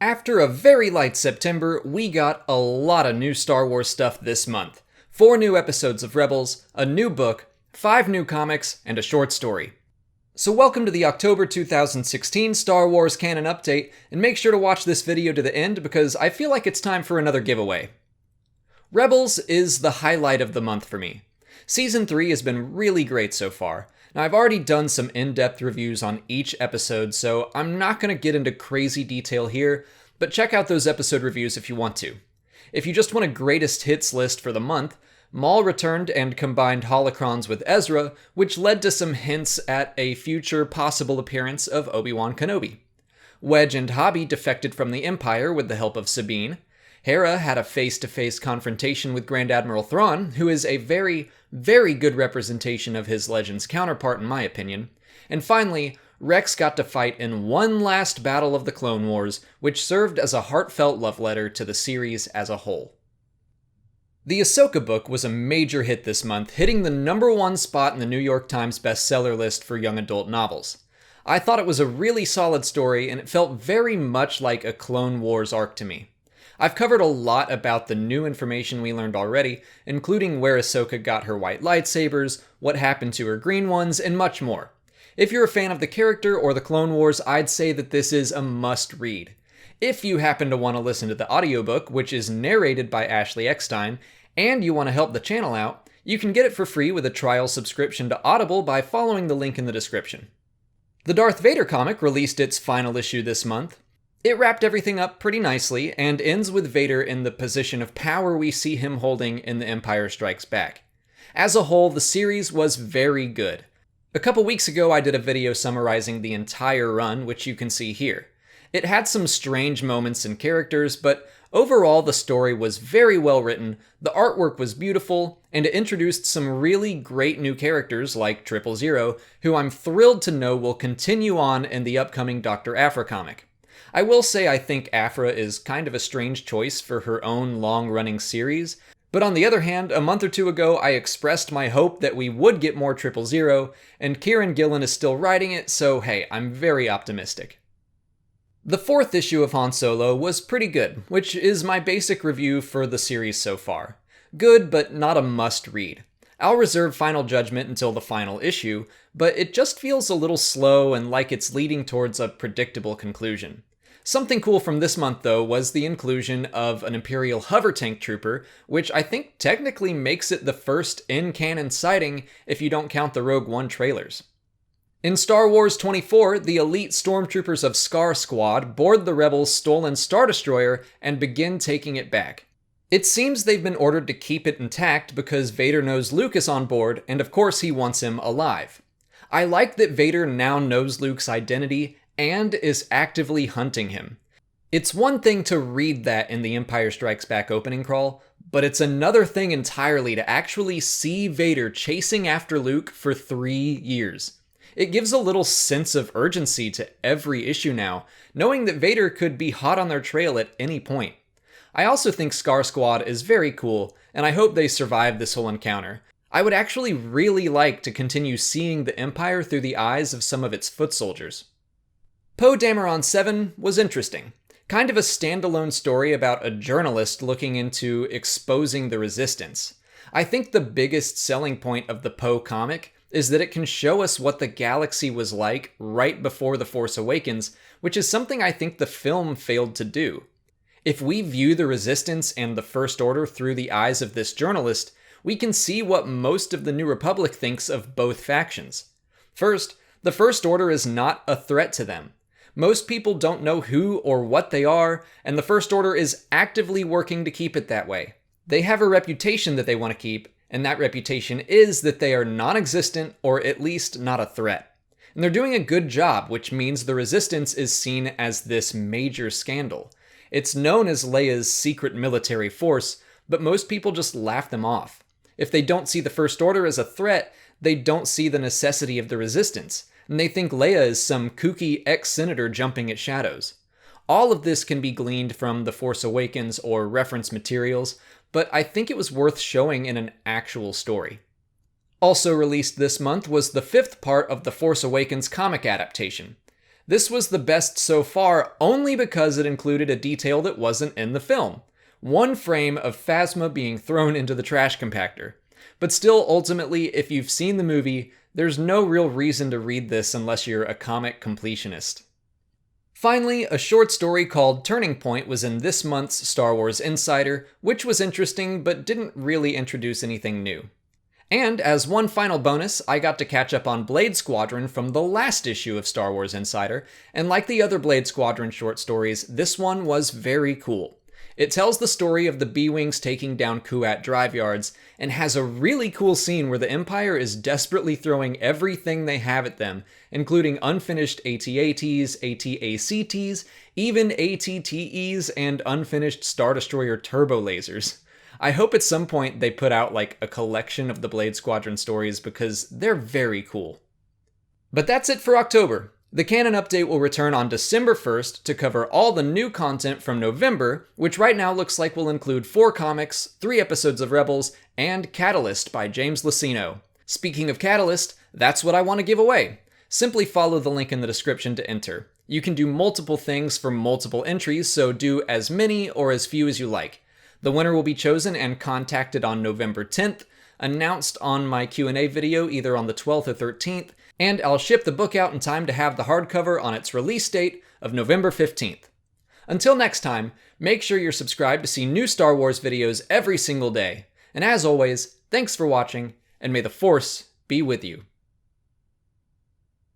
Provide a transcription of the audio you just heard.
After a very light September, we got a lot of new Star Wars stuff this month. 4 new episodes of Rebels, a new book, 5 new comics, and a short story. So welcome to the October 2016 Star Wars Canon Update, and make sure to watch this video to the end because I feel like it's time for another giveaway. Rebels is the highlight of the month for me. Season 3 has been really great so far. Now, I've already done some in-depth reviews on each episode, so I'm not going to get into crazy detail here, but check out those episode reviews if you want to. If you just want a greatest hits list for the month, Maul returned and combined holocrons with Ezra, which led to some hints at a future possible appearance of Obi-Wan Kenobi. Wedge and Hobby defected from the Empire with the help of Sabine. Hera had a face-to-face confrontation with Grand Admiral Thrawn, who is a very, very good representation of his Legends counterpart in my opinion. And finally, Rex got to fight in one last battle of the Clone Wars, which served as a heartfelt love letter to the series as a whole. The Ahsoka book was a major hit this month, hitting the #1 spot in the New York Times bestseller list for young adult novels. I thought it was a really solid story, and it felt very much like a Clone Wars arc to me. I've covered a lot about the new information we learned already, including where Ahsoka got her white lightsabers, what happened to her green ones, and much more. If you're a fan of the character or the Clone Wars, I'd say that this is a must-read. If you happen to want to listen to the audiobook, which is narrated by Ashley Eckstein, and you want to help the channel out, you can get it for free with a trial subscription to Audible by following the link in the description. The Darth Vader comic released its final issue this month. It wrapped everything up pretty nicely, and ends with Vader in the position of power we see him holding in The Empire Strikes Back. As a whole, the series was very good. A couple weeks ago I did a video summarizing the entire run, which you can see here. It had some strange moments and characters, but overall the story was very well written, the artwork was beautiful, and it introduced some really great new characters like 000, who I'm thrilled to know will continue on in the upcoming Dr. Aphra comic. I will say I think Aphra is kind of a strange choice for her own long-running series, but on the other hand, a month or two ago I expressed my hope that we would get more 000, and Kieran Gillen is still writing it, so hey, I'm very optimistic. The 4th issue of Han Solo was pretty good, which is my basic review for the series so far. Good, but not a must-read. I'll reserve final judgment until the final issue, but it just feels a little slow and like it's leading towards a predictable conclusion. Something cool from this month, though, was the inclusion of an Imperial hover tank trooper, which I think technically makes it the first in-canon sighting if you don't count the Rogue One trailers. In Star Wars 24, the elite stormtroopers of Scar Squad board the Rebels' stolen Star Destroyer and begin taking it back. It seems they've been ordered to keep it intact because Vader knows Luke is on board, and of course he wants him alive. I like that Vader now knows Luke's identity and is actively hunting him. It's one thing to read that in the Empire Strikes Back opening crawl, but it's another thing entirely to actually see Vader chasing after Luke for 3 years. It gives a little sense of urgency to every issue now, knowing that Vader could be hot on their trail at any point. I also think Scar Squad is very cool, and I hope they survive this whole encounter. I would actually really like to continue seeing the Empire through the eyes of some of its foot soldiers. Poe Dameron 7 was interesting. Kind of a standalone story about a journalist looking into exposing the Resistance. I think the biggest selling point of the Poe comic is that it can show us what the galaxy was like right before The Force Awakens, which is something I think the film failed to do. If we view the Resistance and the First Order through the eyes of this journalist, we can see what most of the New Republic thinks of both factions. First, the First Order is not a threat to them. Most people don't know who or what they are, and the First Order is actively working to keep it that way. They have a reputation that they want to keep, and that reputation is that they are non-existent or at least not a threat. And they're doing a good job, which means the Resistance is seen as this major scandal. It's known as Leia's secret military force, but most people just laugh them off. If they don't see the First Order as a threat, they don't see the necessity of the Resistance, and they think Leia is some kooky ex-senator jumping at shadows. All of this can be gleaned from The Force Awakens or reference materials, but I think it was worth showing in an actual story. Also released this month was the 5th part of the Force Awakens comic adaptation. This was the best so far only because it included a detail that wasn't in the film. One frame of Phasma being thrown into the trash compactor. But still, ultimately, if you've seen the movie, there's no real reason to read this unless you're a comic completionist. Finally, a short story called Turning Point was in this month's Star Wars Insider, which was interesting but didn't really introduce anything new. And as one final bonus, I got to catch up on Blade Squadron from the last issue of Star Wars Insider, and like the other Blade Squadron short stories, this one was very cool. It tells the story of the B-Wings taking down Kuat drive yards, and has a really cool scene where the Empire is desperately throwing everything they have at them, including unfinished AT-ATs, AT-ACTs, even AT-TEs, and unfinished Star Destroyer turbo lasers. I hope at some point they put out like a collection of the Blade Squadron stories because they're very cool. But that's it for October. The Canon update will return on December 1st to cover all the new content from November, which right now looks like will include 4 comics, 3 episodes of Rebels, and Catalyst by James Luceno. Speaking of Catalyst, that's what I want to give away. Simply follow the link in the description to enter. You can do multiple things for multiple entries, so do as many or as few as you like. The winner will be chosen and contacted on November 10th, announced on my Q&A video either on the 12th or 13th, and I'll ship the book out in time to have the hardcover on its release date of November 15th. Until next time, make sure you're subscribed to see new Star Wars videos every single day. And as always, thanks for watching, and may the Force be with you.